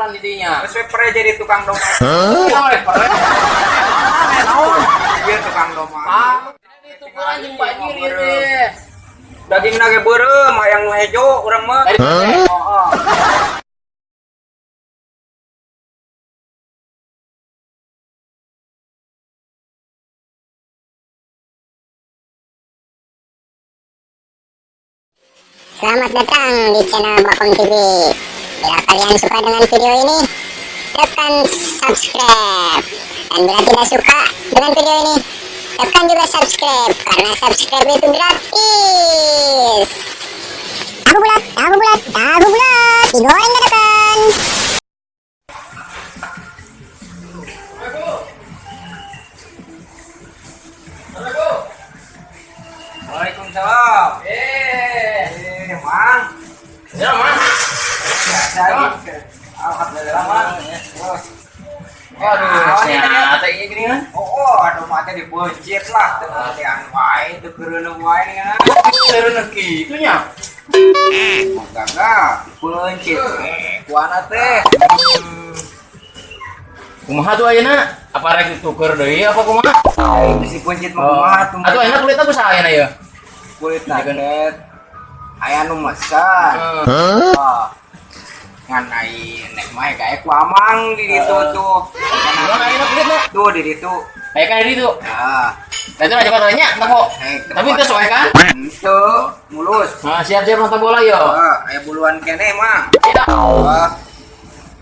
transferan didinya. Terus pere jadi tukang domba. Dia tukang domba. Jadi tukeran jeung bajir ieu teh. Daging nage beureum hayang nu hejo urang mah. Heeh. Selamat datang di channel Bapang TV. Bila kalian suka dengan video ini, tekan subscribe. Dan bila tidak suka dengan video ini, tekan juga subscribe. Karena subscribe itu gratis. Tahu bulat, tahu bulat, tahu bulat. Digoreng dadakan. Waalaikumsalam. Mang. Ya, Mang. Alhamdulillah, Mang. Waduh, ternyata ini gini kan. Aduh mata dibencit lah. Teman wae teu keureun wae kan. Keureun kitunya. Enggak, bencit. Kuana teh. Kumaha tuh ayeuna? Apa rek tuker deui apa kumaha? Si bencit mah kumaha tuh. Atuh ayeuna kulitna kusaha ayeuna ieu? Kulit nugget. Aya nu mesan. Ngan ai nek mah gawe ku amang di ditu tuh. Gimana ayeuna kulitna? Tuh di ditu. Kayak kan itu. Nah, Tadi mah coba tanya, temu. Tapi teu soe kan? itu mulus. Nah, siap-siap nonton bola yo. Aya buluan kene mah. Iya.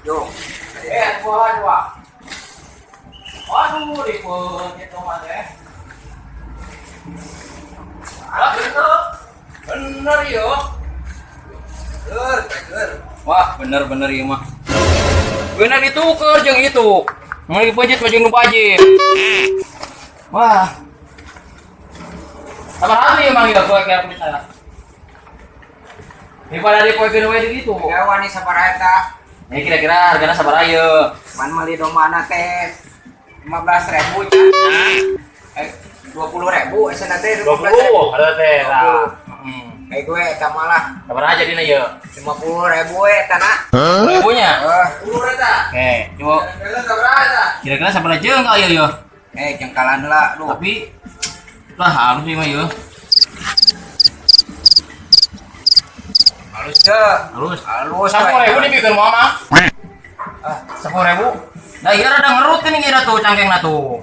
Yo. Bola dua. Waduh, dipencet mah teh. Bener yo. Wah, bener ieu mah. Bener dituker jeung itu. Mau dipencet mah jeung nu bajir. Wah. Sabar hati emang ya gua kayak kulit saya. Daripada dipoekeun we gitu. Ya wani sabaraha eta? Ya kira-kira hargana sabar ayeuna. Man meuli domana teh 15.000 nya. 20.000 esena teh 20 ada teh lah. Kayak gue eta malah Sabar aja dina ieu. 50.000 eta na. 10.000-nya. 10 eta. Oke, coba Sabaraha eta? kira-kira sabar aja enggak ieu yo. Jengkalan heula lu. Tapi lah halus sih mah ieu. Halus teh. Halus. Halus. 10.000 dipikeun mama. 10.000. Nah, ieu rada ngerut ini kira tuh cangkengna tuh.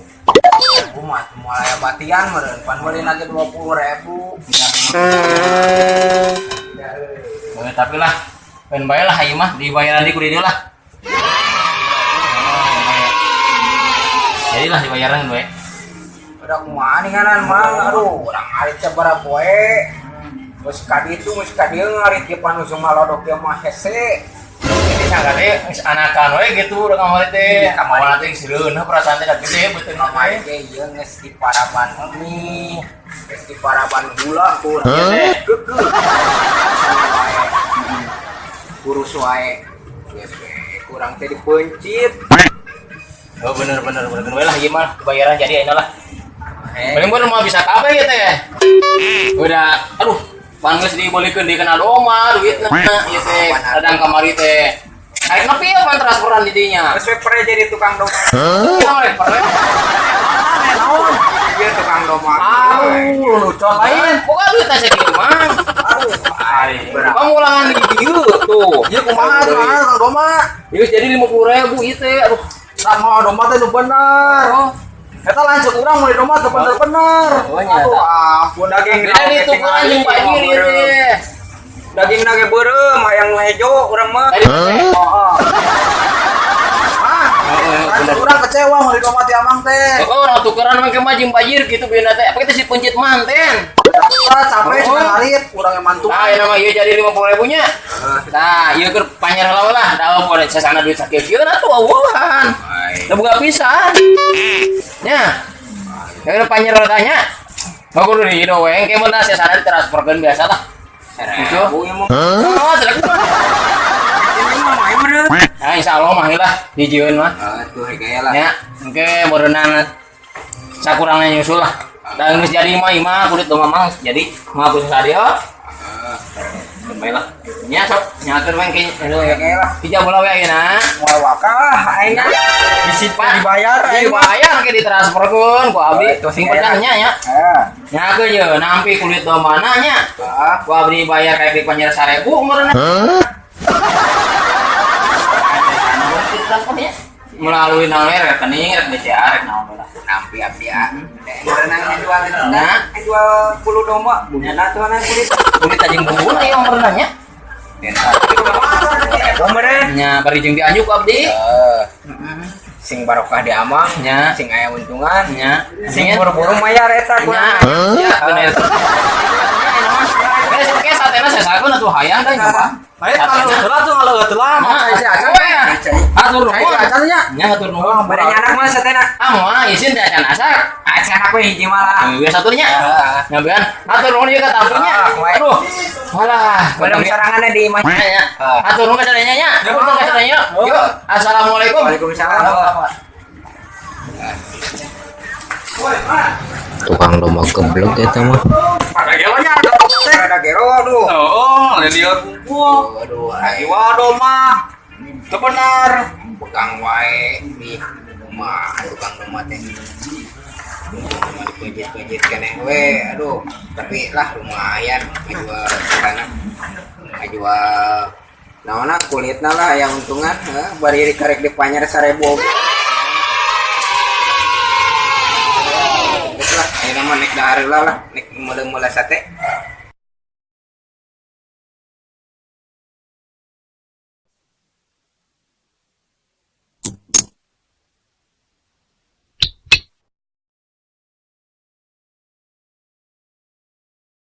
Aku mah mulai batian meureun pan meuli lagi 20.000. Tapi lah pen bae lah ieu mah dibayaran di kudu lah. Jadilah dibayaran gue. Udah kumaha ninganan mang aduh urang ari teh bara poe. Geus ka ditu geus ka dieu ngarit ge panu sumalodok teh mah hese. Jadi sangka teh geus anakan we gitu udah kamari teh. Kamari teh sireuneuh perasaan teh da gede beuteung mah Kamari teh. ge ieu geus di paraban mie. Geus di paraban gula kur. Ieu teh Geugeuh. Kurus wae. Kurang teh dipencit. oh bener we lah ieu mah dibayaran jadi ayeuna lah. Paling mah bisa ka apa ya teh. Udah aduh pangeus dibolikeun di kana doma duitna ieu teh kadang kamari teh. Ayeuna pieu pan transferan di dinya. Terus pere jadi tukang domba. Naon pare? Naon? Dia tukang domba. Lu cobain. Pokoknya duitnya segitu mah. Kamu ulangan di dieu tuh. Ieu kumaha tukang domba? Ieu jadi 50.000 ieu teh. Aduh, Sama domba teh nu bener. Eta lanceuk urang mulai domba teh bener-bener. Aduh ampun daging. jadi tukeran jeung bajir ieu teh. Daging nage beureum hayang nu hejo urang mah. Heeh. Bener. Urang kecewa mulai domba ti amang teh. Oh, orang tukeran make mah jeung bajir kitu beuna teh. Apa kita si pencit manten? Capek cuma ngarit urang yang mantu. Nah, ieu mah ieu jadi 50.000 nya. Nah, ieu keur panyer heula lah. Da poe sasana duit sakieu atuh awulan. Da boga pisan. Nya. Yang panyer heula tanya. Mah kudu di ieu we engke mun sasana ditransferkeun biasa lah. Gitu. Oh, tidak kumaha. Nah, insyaallah mah lah dijieun mah. Tuh gaya lah. Ya, engke meureunana sakurangna nyusul lah. Da geus jadi mah kulit domba mang jadi mah kudu sadia. baiklah. Nya sok nyatur main ke Oke lah. Pija bola we ayeuna. Moal wakal aingna. Bisi dibayar aing mah. Dibayar ke ditransferkeun ku abdi. Oh, itu Sing percaya nya. Nya ke ye nampi kulit dombana nya. Ku abdi bayar kayak di panjer 1000 umurna. Melalui nalwer rekening rek BCA rek naon lah. Nampi abdi ya. Berenang jual jual bulu domba. Bunyana tuh anak kulit. Kulit anjing bumbu ieu umurna nya. Umurnya Nya bari jeung dianjuk ku abdi. sing barokah di amang Nya. sing aya untungan Nya. sing buru-buru mayar eta Nya. kurang Ya bener. Beres ke satena sesakeun atuh hayang da coba. Baik kalau telah tuh kalau telah Nah, atur nuhun. Nya atur nuhun. bade anak mah satena Mah izin teh acan asak. acan aku hiji malah Geus aturnya. Ngabean atur nuhun ieu ka tampilnya. Aduh. Alah, belum sarangannya di imah nya. Atur nuhun ka sadayanya nya. Nuhun ka sadayanya. Yuk. Assalamualaikum. Waalaikumsalam Tukang domba geblek eta mah. ada gelanya ada gero aduh oh ada dia kumpul aduh lagi waduh mah itu benar pegang wae di rumah tukang rumah teh cuma dipijit-pijit keneh we aduh tapi lah lumayan ngajual sana ngajual naona kulitna lah yang untungan bari karek dipanyar 1000 lah ayo nama nek dahar lah nek mulai sate